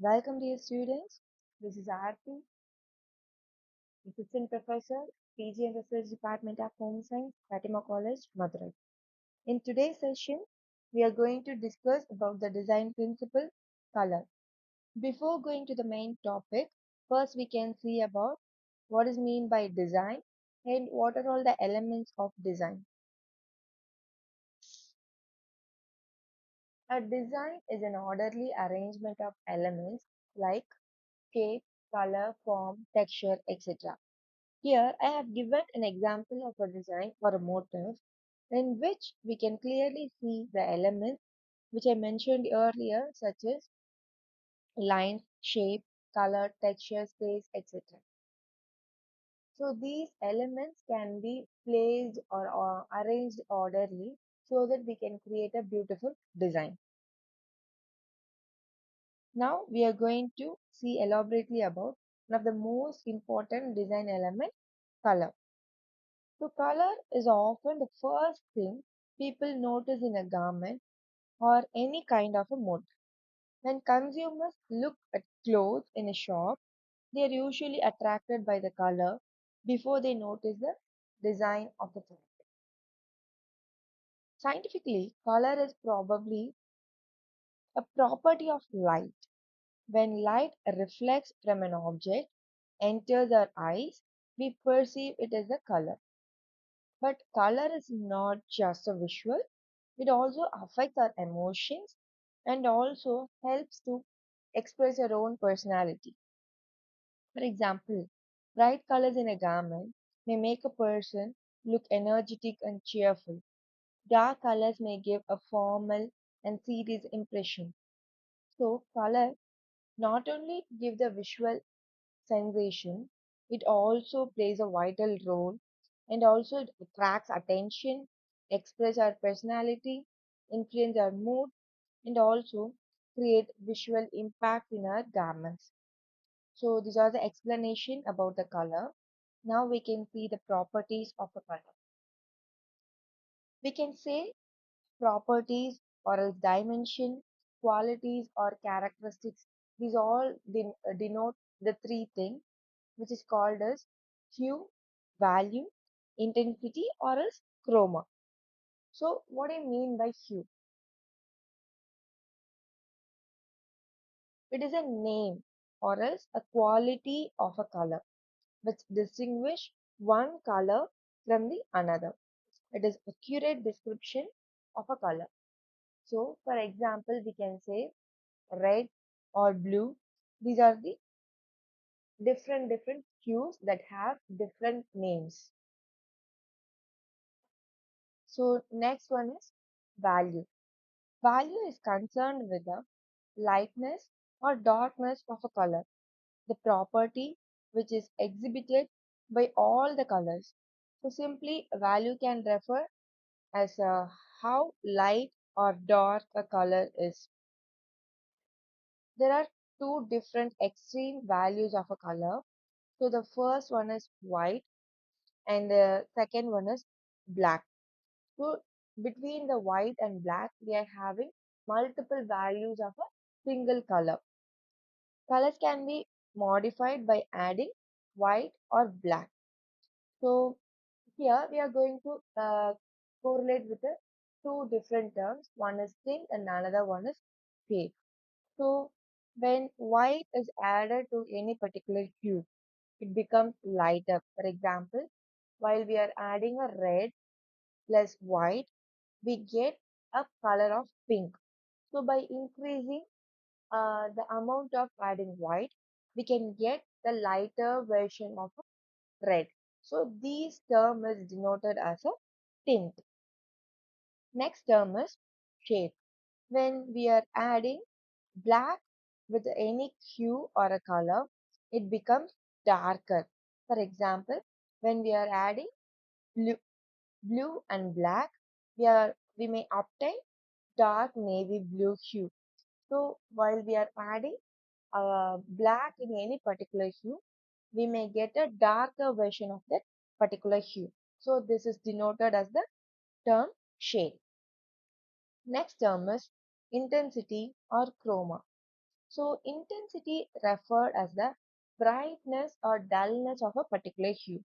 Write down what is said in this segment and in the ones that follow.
Welcome dear students. This is Aarti, Assistant Professor, PG and Research Department of Home Science, Fatima College, Madurai. In today's session, we are going to discuss about the design principle, color. Before going to the main topic, first we can see about what is mean by design and what are all the elements of design. A design is an orderly arrangement of elements like shape, color, form, texture, etc. Here I have given an example of a design for a motif in which we can clearly see the elements which I mentioned earlier such as lines, shape, color, texture, space, etc. So these elements can be placed or arranged orderly so that we can create a beautiful design. Now we are going to see elaborately about one of the most important design element, color. So color is often the first thing people notice in a garment or any kind of a motif. When consumers look at clothes in a shop, they are usually attracted by the color before they notice the design of the fabric. Scientifically, color is probably a property of light. When light reflects from an object, enters our eyes, we perceive it as a color. But color is not just a visual, it also affects our emotions and also helps to express our own personality. For example, bright colors in a garment may make a person look energetic and cheerful. Dark colors may give a formal and serious impression. So, color not only give the visual sensation, it also plays a vital role and also it attracts attention, express our personality, influence our mood, and also create visual impact in our garments. So these are the explanation about the color. Now we can see the properties of a color. We can say properties or else dimension, qualities or characteristics. These all denote the three things which is called as hue, value, intensity or else chroma. So what I mean by hue? It is a name or else a quality of a color which distinguish one color from the another. It is accurate description of a color. So for example, we can say red or blue. These are the different hues that have different names. So next one is value. Value is concerned with the lightness or darkness of a color, the property which is exhibited by all the colors. So simply value can refer as how light or dark a color is. There are two different extreme values of a color. So the first one is white and the second one is black. So between the white and black, we are having multiple values of a single color. Colors can be modified by adding white or black. So here we are going to correlate with the two different terms. One is tint and another one is fade. So when white is added to any particular hue, it becomes lighter. For example, while we are adding a red plus white, we get a color of pink. So by increasing the amount of adding white, we can get the lighter version of a red. So these term is denoted as a tint. Next term is shade. When we are adding black with any hue or a color, it becomes darker. For example, when we are adding blue, blue and black, we may obtain dark navy blue hue. So while we are adding black in any particular hue, we may get a darker version of that particular hue. So this is denoted as the term shade. Next term is intensity or chroma. So intensity referred as the brightness or dullness of a particular hue.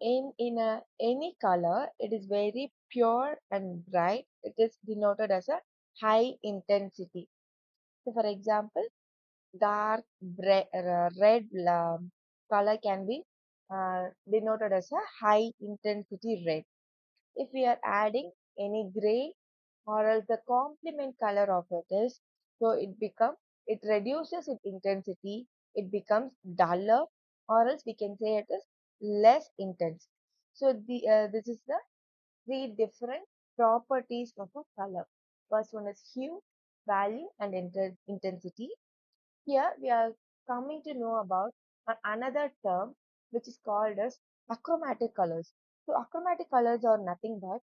Any color, it is very pure and bright. It is denoted as a high intensity. So for example, red color can be denoted as a high intensity red. If we are adding any gray or else the complement color of it is, so it reduces its intensity, it becomes duller, or else we can say it is less intense. So this is the three different properties of a color. First one is hue, value, and intensity. Here we are coming to know about another term which is called as achromatic colors. So achromatic colors are nothing but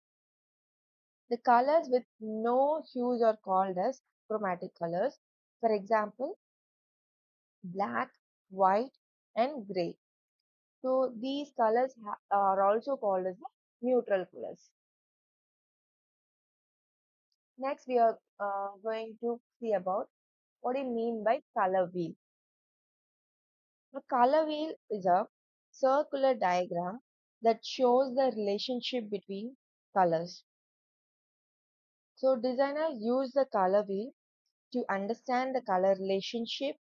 the colors with no hues are called as chromatic colors. For example, black, white, and gray. So these colors are also called as the neutral colors. Next, we are going to see about what do you mean by color wheel. A color wheel is a circular diagram that shows the relationship between colors. So designers use the color wheel to understand the color relationship,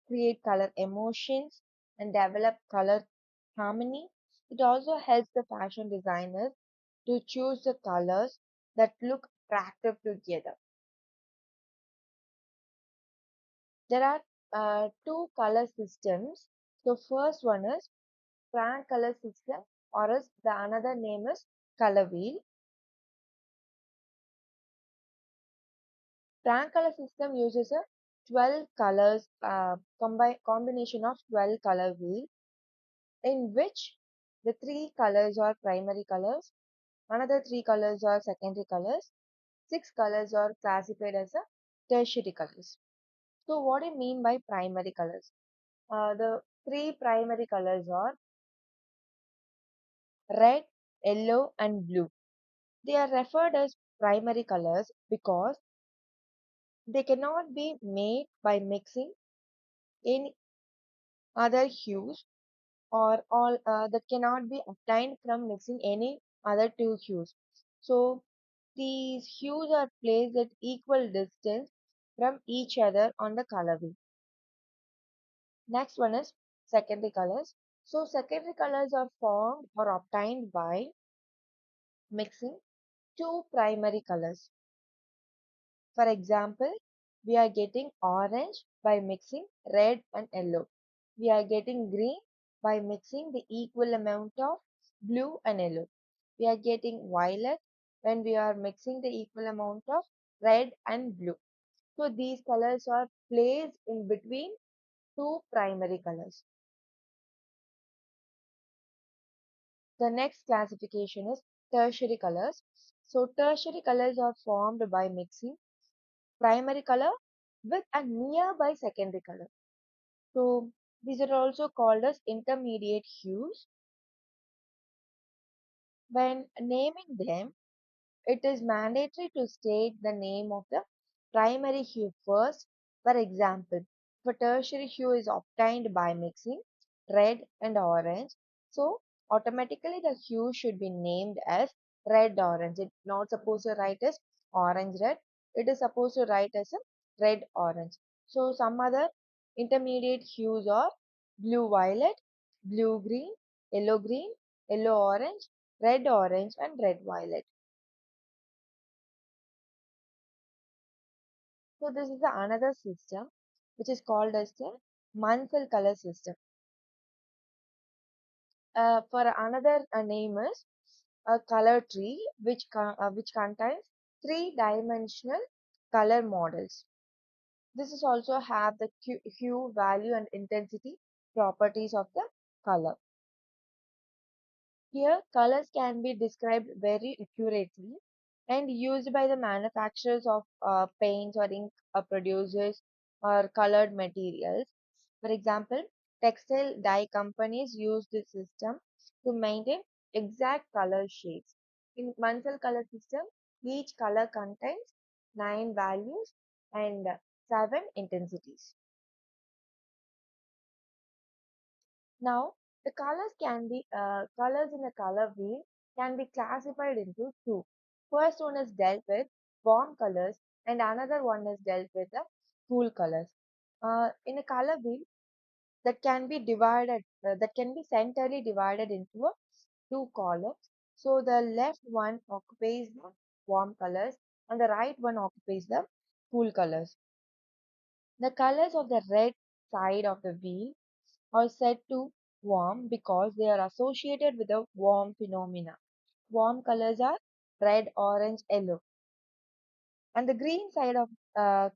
create color emotions, and develop color harmony. It also helps the fashion designers to choose the colors that look attractive together. There are two color systems. So first one is Frank color system, or else the another name is color wheel. Frank color system uses a 12 colors combination of 12 color wheel in which the three colors are primary colors, another three colors are secondary colors, six colors are classified as a tertiary colors. So what do you mean by primary colors? The three primary colors are red, yellow, and blue. They are referred as primary colors because they cannot be made by mixing any other hues or all that cannot be obtained from mixing any other two hues. So these hues are placed at equal distance from each other on the color wheel. Next one is secondary colors. So secondary colors are formed or obtained by mixing two primary colors. For example, we are getting orange by mixing red and yellow. We are getting green by mixing the equal amount of blue and yellow. We are getting violet when we are mixing the equal amount of red and blue. So these colors are placed in between two primary colors. The next classification is tertiary colors. So tertiary colors are formed by mixing primary color with a nearby secondary color. So these are also called as intermediate hues. When naming them, it is mandatory to state the name of the primary hue first. For example, if a tertiary hue is obtained by mixing red and orange, so automatically the hue should be named as red orange. It's not supposed to write as orange red. It is supposed to write as a red orange. So some other intermediate hues are blue violet, blue green, yellow orange, red orange, and red violet. So this is the another system which is called as the Munsell color system. For another name is a color tree which contains three-dimensional color models. This is also have the hue, value, and intensity properties of the color. Here, colors can be described very accurately and used by the manufacturers of paints or ink producers or colored materials. For example, textile dye companies use this system to maintain exact color shades. In Munsell color system, each color contains 9 values, and 7 intensities. Now, the colors in a color wheel can be classified into two. First one is dealt with warm colors, and another one is dealt with the cool colors. In a color wheel, that can be centrally divided into two columns. So the left one occupies the warm colors, and the right one occupies the cool colors. The colors of the red side of the wheel are said to warm because they are associated with the warm phenomena. Warm colors are red, orange, yellow. And the green side of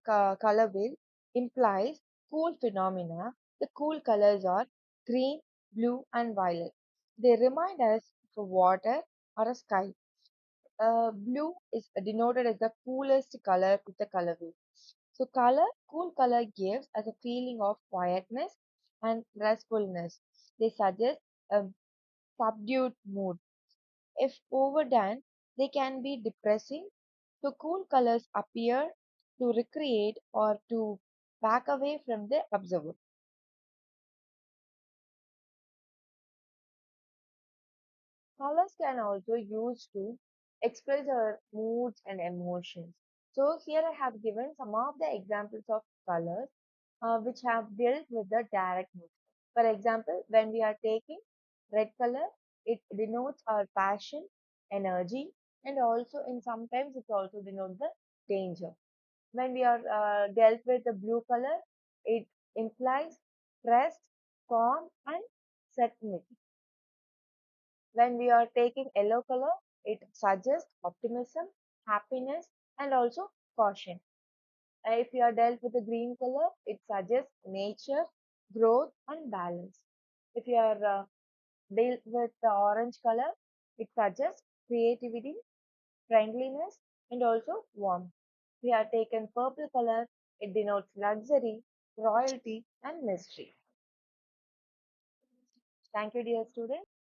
color wheel implies cool phenomena. The cool colors are green, blue, and violet. They remind us of water or a sky. Blue is denoted as the coolest color with the color wheel. So cool color gives us a feeling of quietness and restfulness. They suggest a subdued mood. If overdone, they can be depressing. So cool colors appear to recreate or to back away from the observer. Colors can also use to express our moods and emotions. So here I have given some of the examples of colors which have dealt with the direct mood. For example, when we are taking red color, it denotes our passion, energy, and also in sometimes it also denotes the danger. When we are dealt with the blue color, it implies rest, calm, and certainty. When we are taking yellow color, it suggests optimism, happiness, and also caution. If you are dealt with the green color, it suggests nature, growth, and balance. If you are dealt with the orange color, it suggests creativity, friendliness, and also warmth. If you are taken purple color, it denotes luxury, royalty, and mystery. Thank you, dear students.